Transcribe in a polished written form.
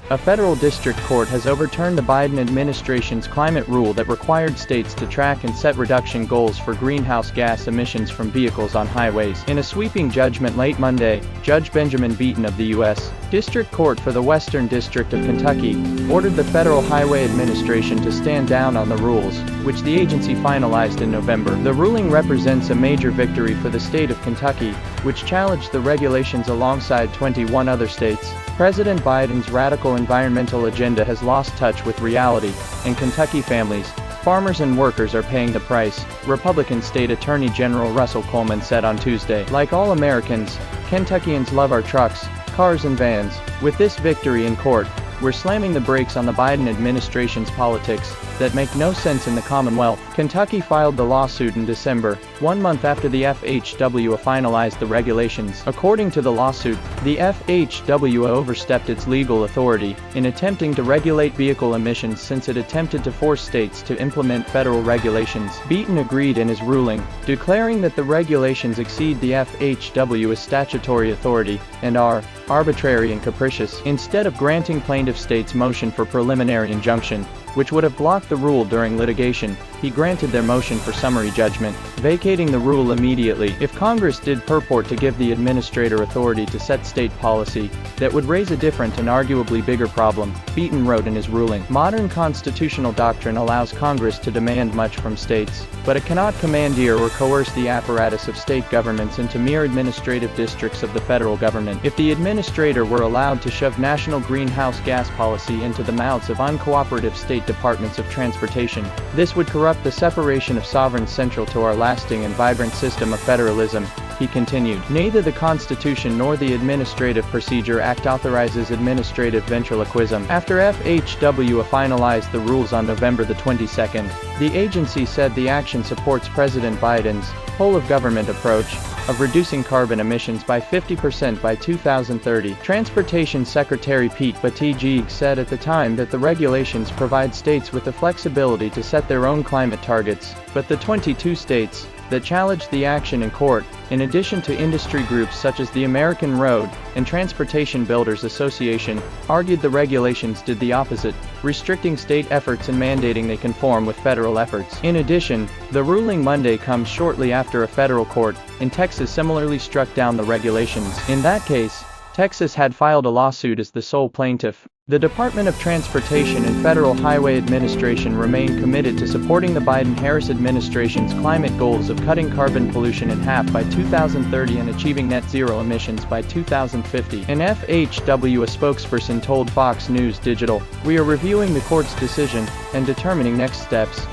A federal district court has overturned the Biden administration's climate rule that required states to track and set reduction goals for greenhouse gas emissions from vehicles on highways. In a sweeping judgment late Monday, Judge Benjamin Beaton of the U.S. District Court for the Western District of Kentucky ordered the Federal Highway Administration to stand down on the rules, which the agency finalized in November. The ruling represents a major victory for the state of Kentucky, which challenged the regulations alongside 21 other states. President Biden's radical environmental agenda has lost touch with reality, and Kentucky families, farmers and workers are paying the price, Republican State Attorney General Russell Coleman said on Tuesday. Like all Americans, Kentuckians love our trucks, cars and vans. With this victory in court, we're slamming the brakes on the Biden administration's politics that make no sense in the Commonwealth. Kentucky filed the lawsuit in December, 1 month after the FHWA finalized the regulations. According to the lawsuit, the FHWA overstepped its legal authority in attempting to regulate vehicle emissions since it attempted to force states to implement federal regulations. Beaton agreed in his ruling, declaring that the regulations exceed the FHWA's statutory authority and are arbitrary and capricious. Instead of granting plaintiff states' motion for preliminary injunction, which would have blocked the rule during litigation, he granted their motion for summary judgment, vacating the rule immediately. If Congress did purport to give the administrator authority to set state policy, that would raise a different and arguably bigger problem, Beaton wrote in his ruling. Modern constitutional doctrine allows Congress to demand much from states, but it cannot commandeer or coerce the apparatus of state governments into mere administrative districts of the federal government. If the administrator were allowed to shove national greenhouse gas policy into the mouths of uncooperative state departments of transportation, this would corrupt the separation of sovereigns central to our lasting and vibrant system of federalism, he continued. Neither the Constitution nor the Administrative Procedure Act authorizes administrative ventriloquism. After FHWA finalized the rules on November the 22nd, the agency said the action supports President Biden's whole-of-government approach of reducing carbon emissions by 50% by 2030. Transportation Secretary Pete Buttigieg said at the time that the regulations provide states with the flexibility to set their own climate targets, but the 22 states that challenged the action in court, in addition to industry groups such as the American Road and Transportation Builders Association, argued the regulations did the opposite, restricting state efforts and mandating they conform with federal efforts. In addition, the ruling Monday comes shortly after a federal court in Texas similarly struck down the regulations. In that case, Texas had filed a lawsuit as the sole plaintiff. The Department of Transportation and Federal Highway Administration remain committed to supporting the Biden-Harris administration's climate goals of cutting carbon pollution in half by 2030 and achieving net zero emissions by 2050. An FHWA spokesperson told Fox News Digital, "We are reviewing the court's decision and determining next steps."